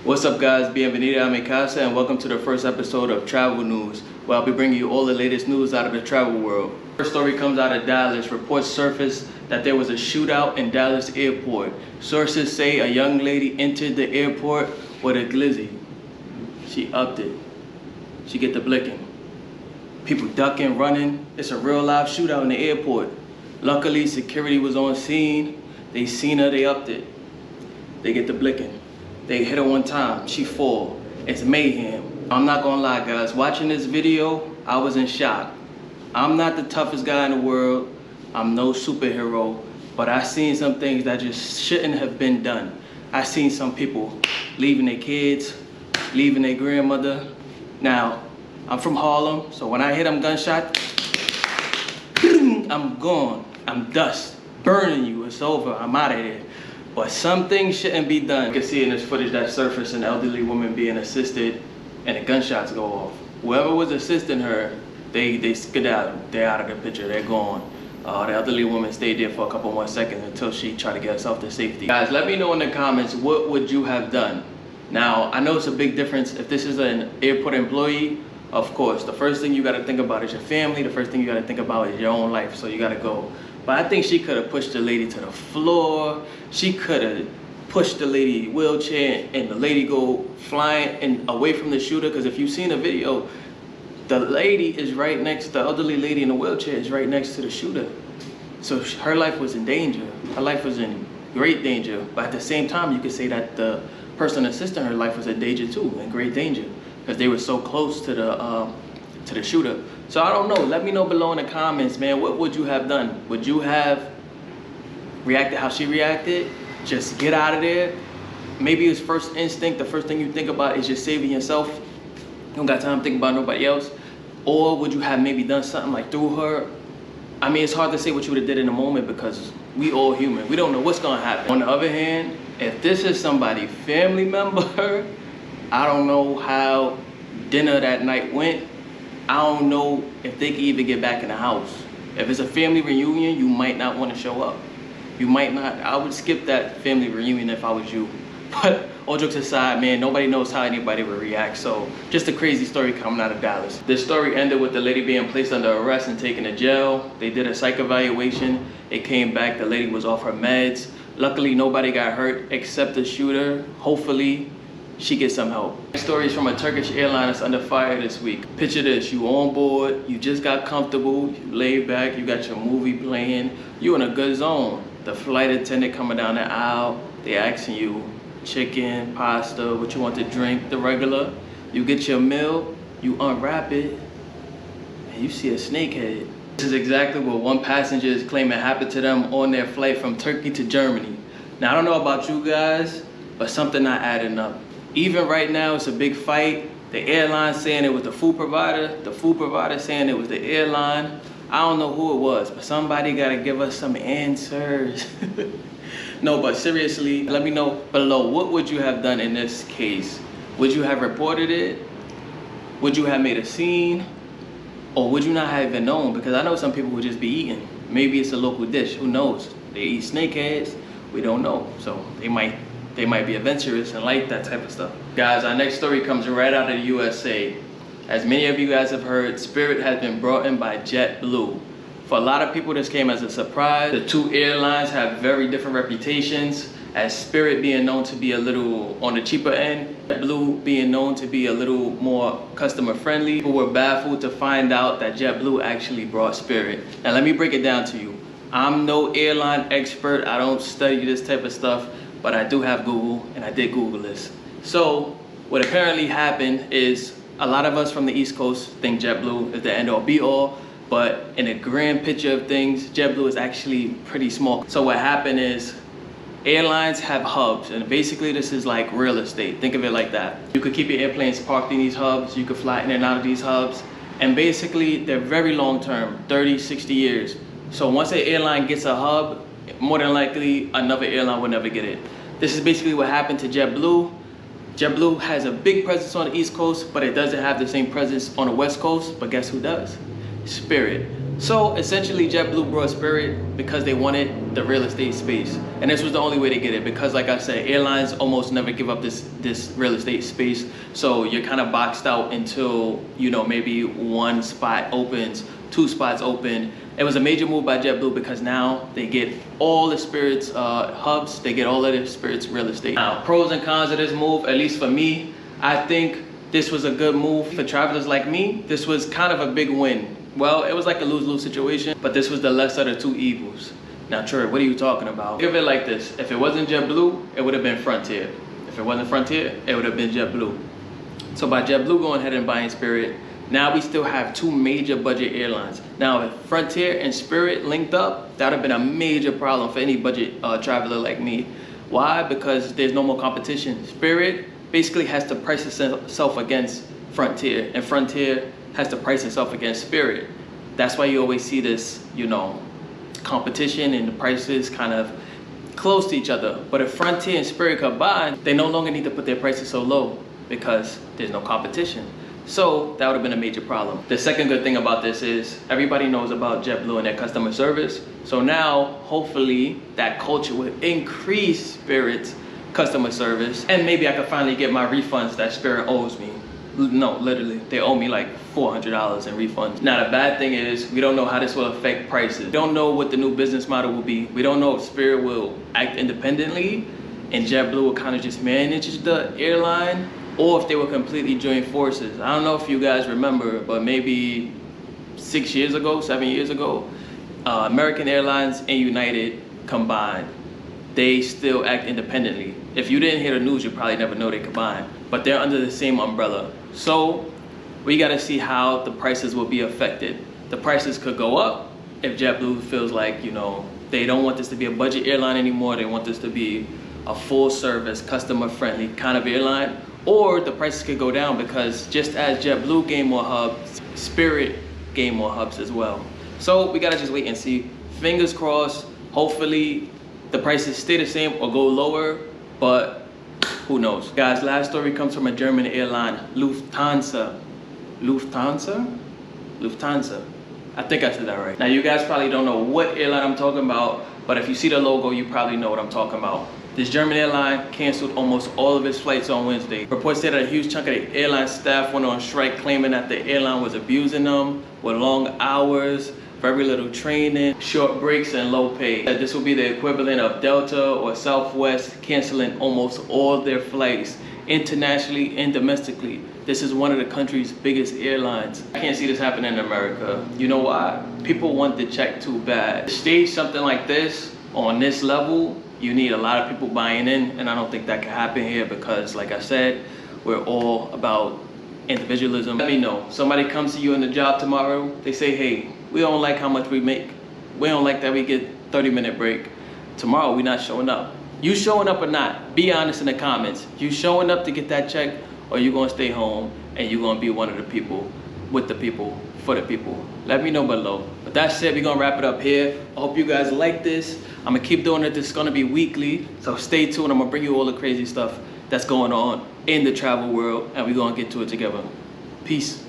What's up guys, bienvenida a mi casa and welcome to the first episode of Travel News, where I'll be bringing you all the latest news out of the travel world. First story comes out of Dallas. Reports surfaced that there was a shootout in Dallas airport. Sources say a young lady entered the airport with a glizzy. She upped it. She get the blicking. People ducking, running. It's a real live shootout in the airport. Luckily, security was on scene. They seen her, they upped it. They get the blicking. They hit her one time, she fall. It's mayhem. I'm not gonna lie guys, watching this video, I was in shock. I'm not the toughest guy in the world. I'm no superhero, but I seen some things that just shouldn't have been done. I seen some people leaving their kids, leaving their grandmother. Now, I'm from Harlem, so when I hit them gunshot, I'm gone. I'm dust, burning you, it's over, I'm out of here. But some things shouldn't be done. You can see in this footage that surfaced an elderly woman being assisted and the gunshots go off. Whoever was assisting her, they skedaddled. They're out of the picture, they're gone. The elderly woman stayed there for a couple more seconds until she tried to get herself to safety. Guys, let me know in the comments, what would you have done? Now, I know it's a big difference if this is an airport employee. Of course, the first thing you gotta think about is your family. The first thing you gotta think about is your own life, so you gotta go. But I think she could have pushed the lady to the floor. She could have pushed the lady wheelchair and the lady go flying and away from the shooter. Because if you've seen the video, the lady is right next, the elderly lady in the wheelchair is right next to the shooter. So her life was in danger. Her life was in great danger. But at the same time, you could say that the person assisting her life was in danger too, in great danger. Because they were so close to the shooter. So I don't know, let me know below in the comments, man, what would you have done? Would you have reacted how she reacted? Just get out of there? Maybe his first instinct, the first thing you think about is just saving yourself. You don't got time to think about nobody else. Or would you have maybe done something like through her? I mean, it's hard to say what you would have did in the moment because we all human. We don't know what's gonna happen. On the other hand, if this is somebody's family member, I don't know how dinner that night went. I don't know if they can even get back in the house. If it's a family reunion, you might not want to show up. You might not. I would skip that family reunion if I was you. But all jokes aside, man, nobody knows how anybody would react. So just a crazy story coming out of Dallas. This story ended with the lady being placed under arrest and taken to jail. They did a psych evaluation. It came back, the lady was off her meds. Luckily, nobody got hurt except the shooter. Hopefully, she gets some help. Stories from a Turkish airline that's under fire this week. Picture this, you on board, you just got comfortable, you laid back, you got your movie playing, you in a good zone. The flight attendant coming down the aisle, they asking you chicken, pasta, what you want to drink, the regular. You get your meal, you unwrap it, and you see a snakehead. This is exactly what one passenger is claiming happened to them on their flight from Turkey to Germany. Now I don't know about you guys, but something not adding up. Even right now, it's a big fight. The airline saying it was the food provider saying it was the airline. I don't know who it was, but somebody gotta give us some answers. No, but seriously, let me know below, what would you have done in this case? Would you have reported it? Would you have made a scene? Or would you not have even known? Because I know some people would just be eating. Maybe it's a local dish, who knows? They eat snakeheads, we don't know. So they might be adventurous and like that type of stuff. Guys, our next story comes right out of the USA. As many of you guys have heard, Spirit has been brought in by Jetblue. For a lot of people, this came as a surprise. The two airlines have very different reputations, as Spirit being known to be a little on the cheaper end, Jetblue being known to be a little more customer friendly. People were baffled to find out that Jetblue actually brought Spirit. Now let me break it down to you. I'm no airline expert, I don't study this type of stuff, but I do have Google, and I did Google this. So what apparently happened is a lot of us from the East Coast think JetBlue is the end all be all, but in a grand picture of things, JetBlue is actually pretty small. So what happened is airlines have hubs, and basically this is like real estate. Think of it like that. You could keep your airplanes parked in these hubs, you could fly in and out of these hubs, and basically they're very long term, 30, 60 years. So once an airline gets a hub, more than likely another airline will never get it. This is basically what happened to JetBlue. JetBlue has a big presence on the East Coast, but it doesn't have the same presence on the West Coast. But guess who does? Spirit. So essentially JetBlue brought Spirit because they wanted the real estate space. And this was the only way to get it, because like I said, airlines almost never give up this real estate space. So you're kind of boxed out until, you know, maybe one spot opens, two spots open. It was a major move by JetBlue because now they get all the Spirit's hubs, they get all of the Spirit's real estate. Now, pros and cons of this move, at least for me, I think this was a good move. For travelers like me, this was kind of a big win. Well, it was like a lose-lose situation, but this was the lesser of the two evils. Now, Troy, what are you talking about? Think of it like this. If it wasn't JetBlue, it would have been Frontier. If it wasn't Frontier, it would have been JetBlue. So by JetBlue going ahead and buying Spirit, now we still have two major budget airlines. Now, if Frontier and Spirit linked up, that would have been a major problem for any budget traveler like me. Why? Because there's no more competition. Spirit basically has to price itself against Frontier, and Frontier has to price itself against Spirit. That's why you always see this, you know, competition and the prices kind of close to each other. But if Frontier and Spirit combine, they no longer need to put their prices so low because there's no competition. So that would have been a major problem. The second good thing about this is everybody knows about JetBlue and their customer service. So now, hopefully, that culture will increase Spirit's customer service, and maybe I could finally get my refunds that Spirit owes me. No, literally, they owe me like $400 in refunds. Now, the bad thing is we don't know how this will affect prices. We don't know what the new business model will be. We don't know if Spirit will act independently and JetBlue will kind of just manage the airline, or if they will completely join forces. I don't know if you guys remember, but maybe 6 years ago, 7 years ago, American Airlines and United combined. They still act independently. If you didn't hear the news, you probably never know they combined, but they're under the same umbrella. So we gotta see how the prices will be affected. The prices could go up if JetBlue feels like, you know, they don't want this to be a budget airline anymore. They want this to be a full service, customer friendly kind of airline. Or the prices could go down because just as JetBlue gained more hubs, Spirit gained more hubs as well. So we gotta just wait and see. Fingers crossed, hopefully the prices stay the same or go lower, but who knows? Guys, last story comes from a German airline, Lufthansa. Lufthansa? Lufthansa. I think I said that right. Now, you guys probably don't know what airline I'm talking about, but if you see the logo, you probably know what I'm talking about. This German airline canceled almost all of its flights on Wednesday. Reports say that a huge chunk of the airline staff went on strike, claiming that the airline was abusing them with long hours, very little training, short breaks, and low pay. This will be the equivalent of Delta or Southwest canceling almost all their flights internationally and domestically. This is one of the country's biggest airlines. I can't see this happening in America. You know why? People want the check too bad. To stage something like this on this level, you need a lot of people buying in, and I don't think that can happen here because, like I said, we're all about individualism. Let me know. Somebody comes to you in the job tomorrow, they say, hey, we don't like how much we make. We don't like that we get 30-minute break. Tomorrow, we're not showing up. You showing up or not? Be honest in the comments. You showing up to get that check, or you gonna stay home and you gonna be one of the people, with the people, for the people? Let me know below. But that's it, we're gonna wrap it up here. I hope you guys like this. I'm gonna keep doing it. This is gonna be weekly, so stay tuned. I'm gonna bring you all the crazy stuff that's going on in the travel world, and we're gonna get to it together. Peace.